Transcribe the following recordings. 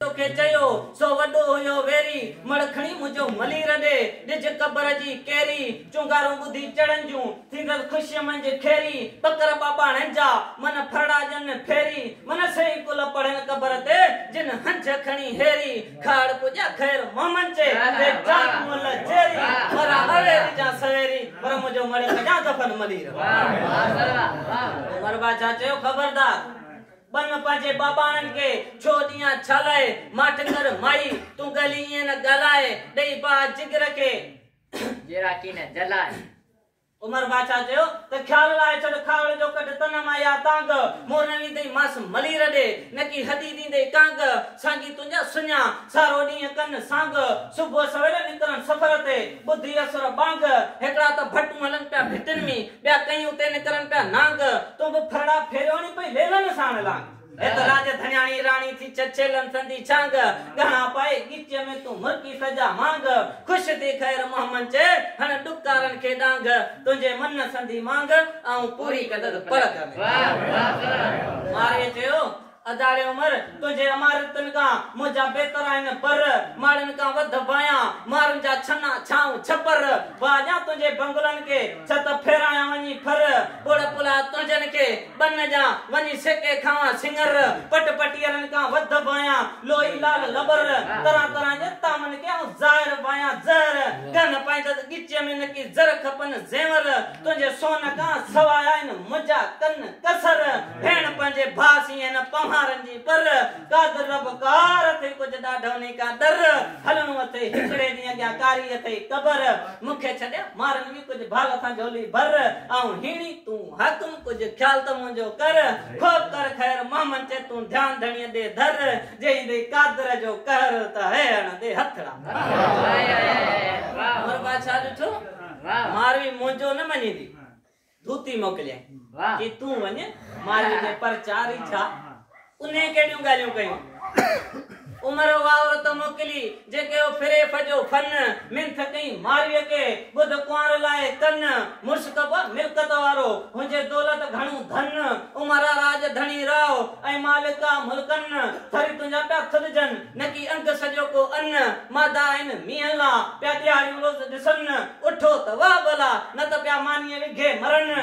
तोखे चयो सो वॾो हुयो वेरी मड़खणी मुंहिंजो मलीर ॾे ॾिज कबर जी केरी चुंगारूं ॿुधी चढ़नि जूं थींदड़ ख़ुशीअ मंझि खेरी बकर बाबाणनि जा मन फरड़ा ॼन फेरी मन सही कुल पढ़नि कबर ते जिन हंज खणी हेरी खाड़ पुॼा ख़ैर मोहम्मद जे जान मुल जेरी मरा हवेरी जा सवेरी पर मुंहिंजो मड़े कजा दफन मलीर उमर बादशाह चयो खबरदार बन पांजे बाबाणन के छो दिया छलाए माठ कर माई तू गली ये न गलाए दई बा जिगर के जेरा की न जलाए उमर बादशाह चयो त ख्याल लाए छड़ खावड़ जो कट तन माया तांग मोरनी दई मास मली रडे नकी हदी दी दई कांग सांगी तुंजा सुन्या सारो डी कन सांग सुबह सवेरे निकरन सफर ते बुद्धि असर बांग हेकड़ा त भटू हलन पे भिटन में बया कई उते निकरन पे नांग तू फरड़ा फेरोनी पे लेलन साण लांग एत राज धन्याणी रानी थी चचेलन संदी छांग गहना पाए गिच में तू मुर्की सजा मांग खुश थी खैर मोहम्मद चे हन दुकारन के डांग तुझे मन संदी मांग आऊं पूरी कदर पलक में वाह मारे चयो अदाड़े उमर तुझे अमारतन का मुझा बेहतर आइन पर मारन का वध बाया मारन जा छना छाऊ छपर बाजा तुझे बंगलन के छत फेराया वनी फर बोड़ पुला तुझन के बन जा वनी सेके खावा सिंगर पट पटियरन का वध बाया लोई लाल लबर तरह तरह जता मन के जाहिर बाया जर गन पाइद गिचे में नकी जर खपन जेवर तुझे सोन का सवाया इन मुझा कन कसर भेण पंजे भासी न महारंजी पर कादर रबकार थे कुछ डाढोनी का डर हलन थे हिकड़े दी अग्या कारी थे कबर मुखे छडे मारन भी कुछ भाग था झोली भर आऊं हीणी तू हकम कुछ ख्याल त मुंजो कर खोप कर खैर मोहम्मद चे तू ध्यान धणी दे धर जे दे कादर जो कर त है न दे हथड़ा वाह और बादशाह ॾिठो मारवी मुंजो न मनी दी धूती मोकलिया कि तू वने मारवी जे प्रचार छा उन्हें केडियूं गालियूं कयूं उमर वावर तो मोकली जेके ओ फिरे फजो फन मिंथ कई मारिय के बुध कुआर लाए कन मुर्शकब मिलकत वारो हुजे दौलत घणो धन उमर राज धणी राव ऐ मालिका मुल्कन थरी तुंजा पे थदजन नकी अंग सजो को अन्न मादा इन मियला पे दिहाड़ी रोज दिसन उठो त वा भला न त पे मानिए विघे मरन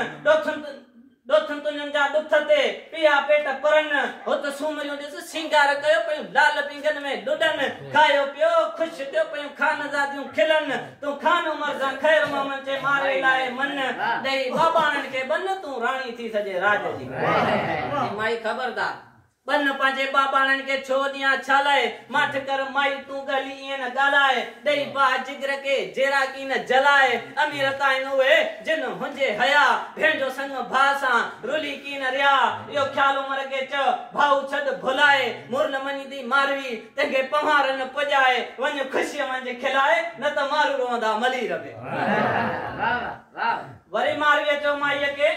दोथन तुंजन जा दुथते पिया पेट परन होत सुमरियो दिस सिंगार कयो पे लाल पिंगन में डुडन खायो पियो खुश थियो पे खान जादियूं खिलन तू खान उमर जा खैर मोहम्मद चे मारे लाए मन दई बाबाणन के बन तू रानी थी सजे राज जी माई खबरदार बन पांजे बाबाणन के छो दिया छालाए माठ कर माई तू गली न गालाए दई बा जिगर के जेरा की न जलाए अमीर ताइन हुए जिन हुंजे हया भेंजो संग भासा रुली की न रिया यो ख्याल उमर के च भाऊ छड भुलाए मुरन मनी दी मारवी तंगे पहाड़ न पजाए वन खुशी मंजे खिलाए न त मारू रोंदा मली रवे वाह वाह वरी मारवी चो माई के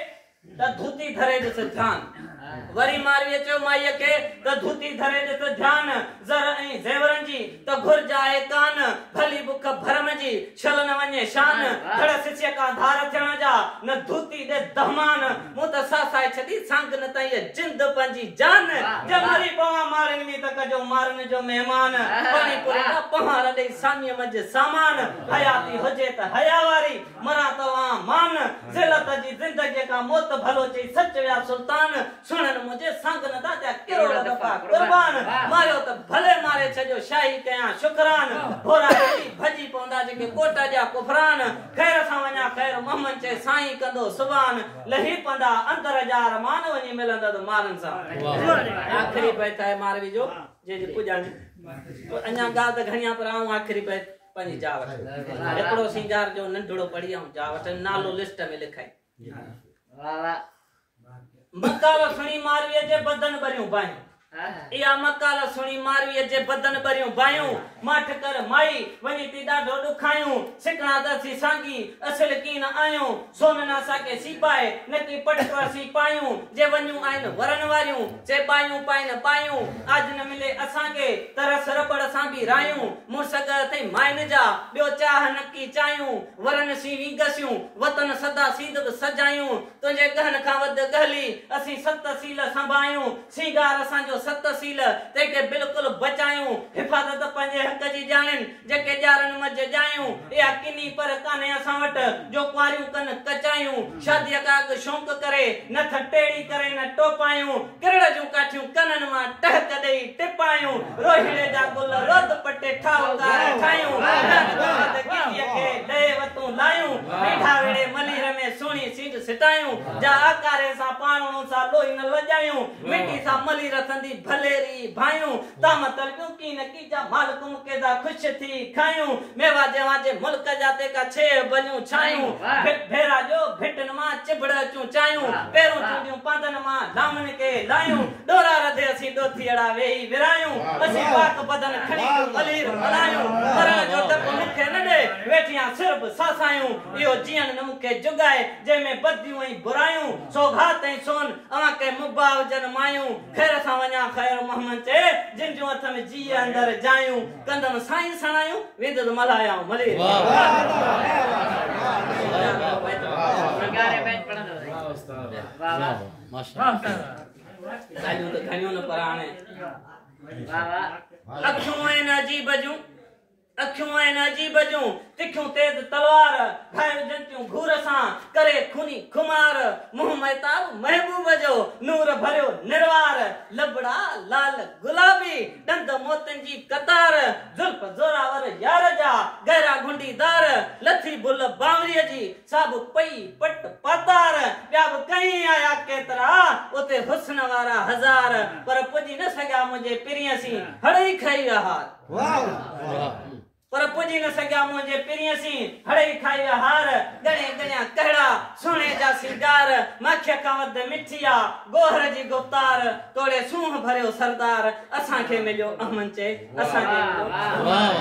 त धूती धरे दिस ध्यान वरी मारवी चो माई के त धूती धरे दिस ध्यान जर ऐ जेवरन जी त घुर जाए कान भली बुख भरम जी छलन वने शान धड़ सिस्य का धार थियण जा न धूती दे दहमान मु त सासाए छदी संग न त ये जिंद पंजी जान जमरी पवा मारन मी त कजो मारन जो मेहमान पानी पुरे का पहाड़ दे सामी मज सामान हयाती होजे त हयावारी मरा तवा मान जिलत जी जिंदगी का मौत भलो चे सच या सुल्तान सुनन मुझे संग न दा करोड़ दफा कुर्बान मारो त भले मारे छजो शाही कया शुक्रान भोरा भजी पौंदा जे कोटा जा कुफरान खैर सा वना खैर मोहम्मद चे साईं कंदो सुबान लही पंदा अंदर जा रमान वनी मिलंदा तो मारन सा आखिरी बैत है मारवी जो जे पुजानी अन्या गा त घणिया पर आऊं आखिरी बैत पंजी जावट एकड़ो सिंगार जो नंढड़ो पड़ी आऊं जावट नालो लिस्ट में लिखाई वाह वाह मकाल सुणी मारवी जे बदन भरियूं बायूं या मकाल सुणी मारवी जे बदन भरियूं बायूं माठ कर माई वनी ती ॾाढो ॾुखायूं सिकणा दसी सांगी असल की न आयूं सोन ना साके सिपाए नकी पटवा सिपायूं जे वन्यूं आइन वरन वारियूं जे बायूं पाइन बायूं आज न मिले असा के के तरस रबड़ सां भी रायूं मुर्सग थे माइन जा बियो चाह नकी चायूं वरन सीवी गसियूं वतन सदा सीध सजायूं तुझे गहन खां वध गहली असी सत सील संभायूं सिंगार असांजो सत सील तेके बिल्कुल बचायूं हिफाजत पंजे हक जी जाणन जेके ॼारन मज जायूं या किनी पर काने असां वट जो क्वारियूं कन कचायूं शादी का शौक करे न थटेड़ी करे न टोपायूं किरड़ जूं काठियूं कनन मां टहक देई टिपायूं रोहिड़े जा गुल रोद पटे ठाउकार ठायूं नंद गिटिया के दे वतूं लायूं मीठा वेड़े मलीर में सोनी सीट सिटायूं जा आकारे सा पाणो सा लोई न लजायूं मिट्टी सा मली रसंदी भलेरी भायूं ताम तलबियों की न की जा मालकुम के दा खुश थी खायूं मेवा जेवा जे मुल्क जाते का छे बलियूं छायूं भेरा जो भिटन मां चिबड़ चूं चायूं पेरों चूंडियूं पांदन मां दामन के लायूं डोरा रधे असी दोथियड़ा वेही विरायूं असी पाक बदन खणी मलीर मलायूं मरण जो डप मुखे न दे वेठियां सिर्फ सासायूं इयो जीवन न मुखे जुगाए जे में बदियूं ऐं बुरायूं सौगात ऐं सोन अवा के मुबाव जन मायूं खैर सा वणा खैर मोहम्मद चे जिन जो हथ में जी अंदर जायूं कंदम साईं सणायूं वेंद मलायां मलीर गारे बैठ पढ़न वाह वाह माशाअल्लाह गालियों तो घणियों न पर हाणे वाह वाह अखियों ऐं अजीब जूं अखियों ऐं अजीब जूं तिखियूं तेज तलवार घायल जंतियूं घूर सां करे खूनी खुमार मुंह महताब महबूब जो नूर भरियो निर्वार लबड़ा लाल गुलाबी दंद मोतन जी कतार जुल्फ जोरावर यार जा गहरा गुंडीदार लथी बुल बावरी जी सब पई पट पातार ॿिया बि कहीं आया केतिरा उते हुस्न वारा हज़ार पर पुजी न सघिया मुंहिंजे पिरीअ सी हड़ई खाई विया हार पर पुजी न सघिया मुंहिंजे पिरीअ सी हड़ई खाई विया हार गणे गणिया कहड़ा सोने जा सिंगार माखिया खां वध मिठी आ गोहर जी गुफ्तार तोड़े सूंह भरियो सरदार असांखे मिलियो अहमद चे असांखे मिलियो